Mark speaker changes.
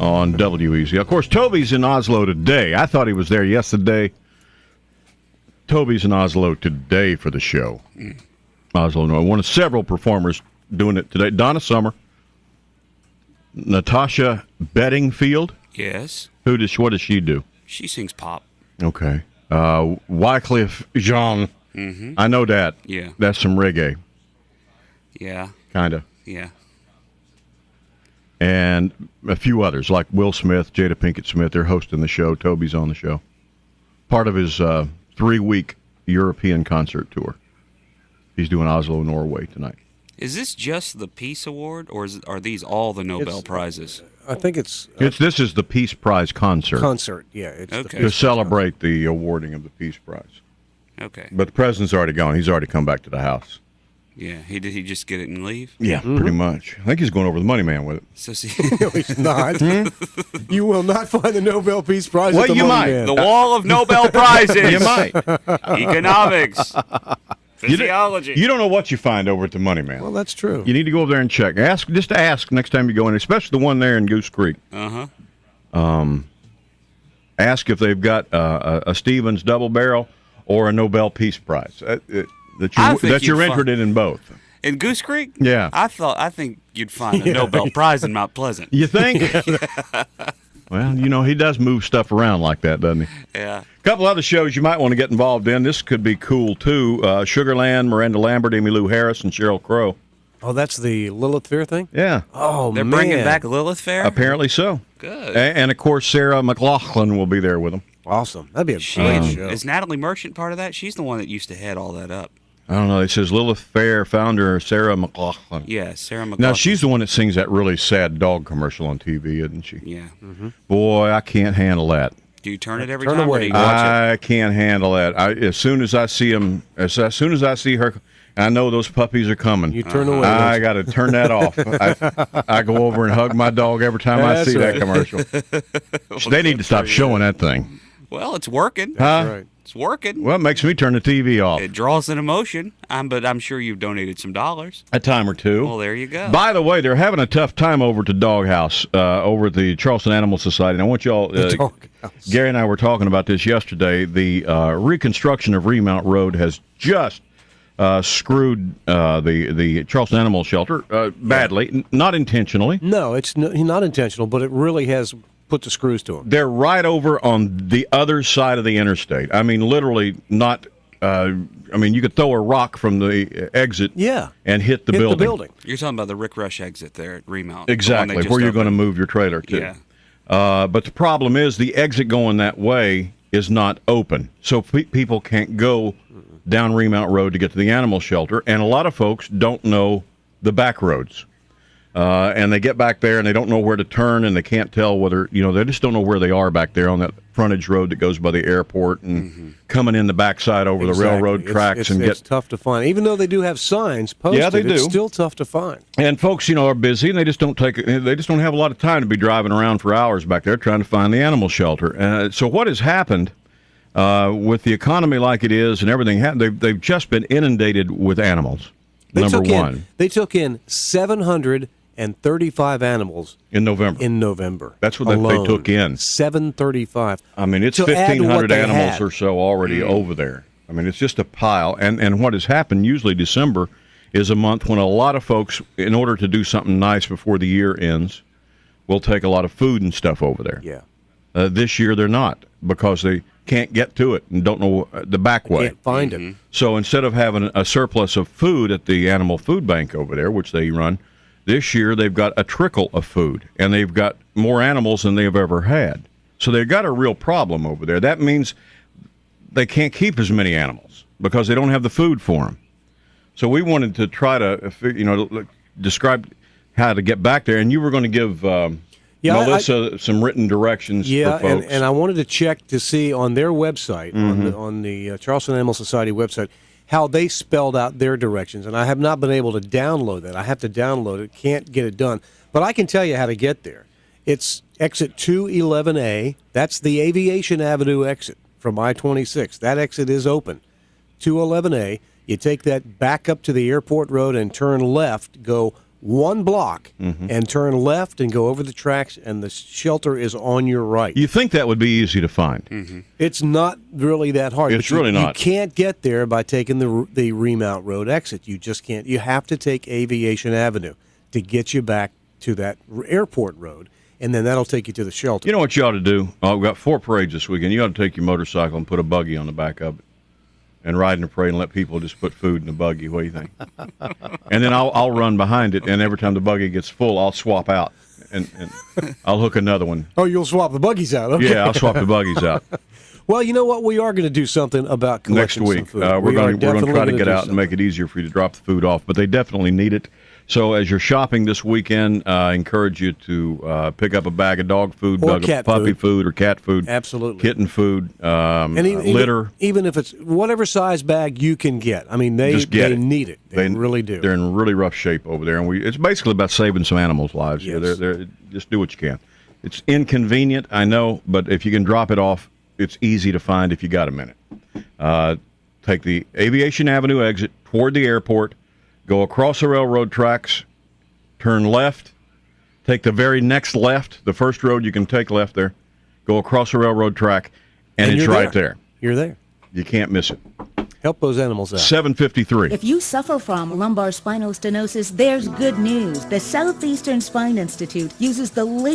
Speaker 1: on WEZ. Of course, Toby's in Oslo today. I thought he was there yesterday. Toby's in Oslo today for the show. Oslo, no, one of several performers doing it today. Donna Summer, Natasha Bedingfield.
Speaker 2: Yes.
Speaker 1: What does she do?
Speaker 2: She sings pop.
Speaker 1: Okay. Wycliffe Jean.
Speaker 2: Mm-hmm.
Speaker 1: I know that.
Speaker 2: Yeah.
Speaker 1: That's some reggae.
Speaker 2: Yeah.
Speaker 1: Kind of.
Speaker 2: Yeah.
Speaker 1: And a few others, like Will Smith, Jada Pinkett Smith. They're hosting the show. Toby's on the show. Part of his 3-week European concert tour. He's doing Oslo, Norway tonight.
Speaker 2: Is this just the Peace Award, or are these all the Nobel Prizes?
Speaker 3: I think it's...
Speaker 1: This is the Peace Prize concert.
Speaker 3: Yeah. It's
Speaker 2: okay.
Speaker 1: To celebrate the awarding of the Peace Prize.
Speaker 2: Okay.
Speaker 1: But the president's already gone. He's already come back to the house.
Speaker 2: Yeah. Did he just get it and leave?
Speaker 1: Yeah, pretty much. I think he's going over the money man with it.
Speaker 2: So
Speaker 3: No, he's not. You will not find the Nobel Peace Prize at the
Speaker 1: you might.
Speaker 3: Man.
Speaker 2: the wall of Nobel Prizes.
Speaker 1: You might.
Speaker 2: Economics. Physiology.
Speaker 1: You don't know what you find over at the Money Man.
Speaker 3: Well, that's true.
Speaker 1: You need to go over there and check. Ask next time you go in, especially the one there in Goose Creek.
Speaker 2: Uh-huh.
Speaker 1: Ask if they've got a Stevens double barrel or a Nobel Peace Prize. That you're interested in both.
Speaker 2: In Goose Creek?
Speaker 1: Yeah.
Speaker 2: I think you'd find a Nobel Prize in Mount Pleasant.
Speaker 1: You think? Well, he does move stuff around like that, doesn't he?
Speaker 2: Yeah.
Speaker 1: A couple other shows you might want to get involved in. This could be cool, too. Sugarland, Miranda Lambert, Amy Lou Harris, and Sheryl Crow.
Speaker 3: Oh, that's the Lilith Fair thing?
Speaker 1: Yeah.
Speaker 3: Oh,
Speaker 2: They're
Speaker 3: man.
Speaker 2: bringing back Lilith Fair?
Speaker 1: Apparently so.
Speaker 2: Good.
Speaker 1: And of course, Sarah McLachlan will be there with them.
Speaker 3: Awesome. That'd be a great show.
Speaker 2: Is Natalie Merchant part of that? She's the one that used to head all that up.
Speaker 1: I don't know. It says Lilith Fair founder Sarah McLachlan.
Speaker 2: Yeah, Sarah McLachlan.
Speaker 1: Now, she's the one that sings that really sad dog commercial on TV, isn't she?
Speaker 2: Yeah. Mm-hmm.
Speaker 1: Boy, I can't handle that.
Speaker 2: Do you turn it every
Speaker 3: Turn
Speaker 2: time
Speaker 3: away.
Speaker 2: or do you watch
Speaker 1: I can't handle that. As soon as I see him, as soon as I see her, I know those puppies are coming.
Speaker 3: You turn away.
Speaker 1: I got to turn that off. I go over and hug my dog every time I see that commercial. They need to stop showing that thing.
Speaker 2: Well, it's working.
Speaker 1: Huh?
Speaker 3: Right.
Speaker 2: It's working.
Speaker 1: Well, it makes me turn the TV off.
Speaker 2: It draws an emotion, but I'm sure you've donated some dollars.
Speaker 1: A time or two.
Speaker 2: Well, there you go.
Speaker 1: By the way, they're having a tough time over at the Doghouse, over at the Charleston Animal Society. And I want y'all, Gary and I were talking about this yesterday. The reconstruction of Remount Road has just screwed the Charleston Animal Shelter badly, not intentionally.
Speaker 3: No, it's not intentional, but it really has put the screws to them.
Speaker 1: They're right over on the other side of the interstate. I mean, literally not. You could throw a rock from the exit and hit the building.
Speaker 2: You're talking about the Rick Rush exit there at Remount.
Speaker 1: Exactly, where you're going to move your trailer to.
Speaker 2: Yeah.
Speaker 1: But the problem is the exit going that way is not open. So people can't go down Remount Road to get to the animal shelter. And a lot of folks don't know the back roads. And they get back there and they don't know where to turn and they can't tell whether, they just don't know where they are back there on that frontage road that goes by the airport and coming in the backside over the railroad tracks.
Speaker 3: It's tough to find. Even though they do have signs posted,
Speaker 1: yeah, they do.
Speaker 3: It's still tough to find.
Speaker 1: And folks, are busy and they just don't have a lot of time to be driving around for hours back there trying to find the animal shelter. So what has happened with the economy like it is and everything, they've just been inundated with animals.
Speaker 3: They took in 735 animals
Speaker 1: in November. That's what they took in.
Speaker 3: 735.
Speaker 1: I mean, it's 1,500 animals or so already over there. I mean, it's just a pile. And what has happened, usually December is a month when a lot of folks, in order to do something nice before the year ends, will take a lot of food and stuff over there.
Speaker 3: Yeah.
Speaker 1: This year they're not because they can't get to it and don't know the back way.
Speaker 3: Can't find it.
Speaker 1: So instead of having a surplus of food at the animal food bank over there, which they run, this year they've got a trickle of food, and they've got more animals than they've ever had. So they've got a real problem over there. That means they can't keep as many animals because they don't have the food for them. So we wanted to try to, describe how to get back there, and you were going to give Melissa some written directions for folks.
Speaker 3: And I wanted to check to see on their website, on the Charleston Animal Society website, how they spelled out their directions, and I have not been able to download that. I have to download it, can't get it done. But I can tell you how to get there. It's exit 211A. That's the Aviation Avenue exit from I-26. That exit is open. 211A. You take that back up to the airport road and turn left, go one block and turn left and go over the tracks, and the shelter is on your right.
Speaker 1: You think that would be easy to find.
Speaker 3: It's not really that hard.
Speaker 1: It's really not.
Speaker 3: You can't get there by taking the Remount Road exit. You just can't. You have to take Aviation Avenue to get you back to that airport road, and then that'll take you to the shelter.
Speaker 1: You know what you ought to do? We've got 4 parades this weekend. You ought to take your motorcycle and put a buggy on the back of it and ride in the parade and let people just put food in the buggy. What do you think? And then I'll run behind it, and every time the buggy gets full, I'll swap out, and I'll hook another one.
Speaker 3: Oh, you'll swap the buggies out? Okay.
Speaker 1: Yeah, I'll swap the buggies out.
Speaker 3: Well, you know what? We are going to do something about collecting
Speaker 1: Next week.
Speaker 3: some food.
Speaker 1: We're going to try to get out
Speaker 3: something.
Speaker 1: and make it easier for you to drop the food off, but they definitely need it. So as you're shopping this weekend, I encourage you to pick up a bag of dog food,
Speaker 3: Or
Speaker 1: bag of
Speaker 3: cat
Speaker 1: puppy
Speaker 3: food.
Speaker 1: food, or cat food.
Speaker 3: Absolutely.
Speaker 1: Kitten food,
Speaker 3: And
Speaker 1: litter.
Speaker 3: Even if it's whatever size bag you can get. I mean, they need it. They really do.
Speaker 1: They're in really rough shape over there, and it's basically about saving some animals' lives.
Speaker 3: Yes.
Speaker 1: They're just do what you can. It's inconvenient, I know, but if you can drop it off, it's easy to find if you got a minute. Take the Aviation Avenue exit toward the airport, go across the railroad tracks, turn left, take the very next left, the first road you can take left there, go across the railroad track, and it's right there.
Speaker 3: You're there.
Speaker 1: You can't miss it.
Speaker 3: Help those animals out.
Speaker 1: 7:53.
Speaker 4: If you suffer from lumbar spinal stenosis, there's good news. The Southeastern Spine Institute uses the latest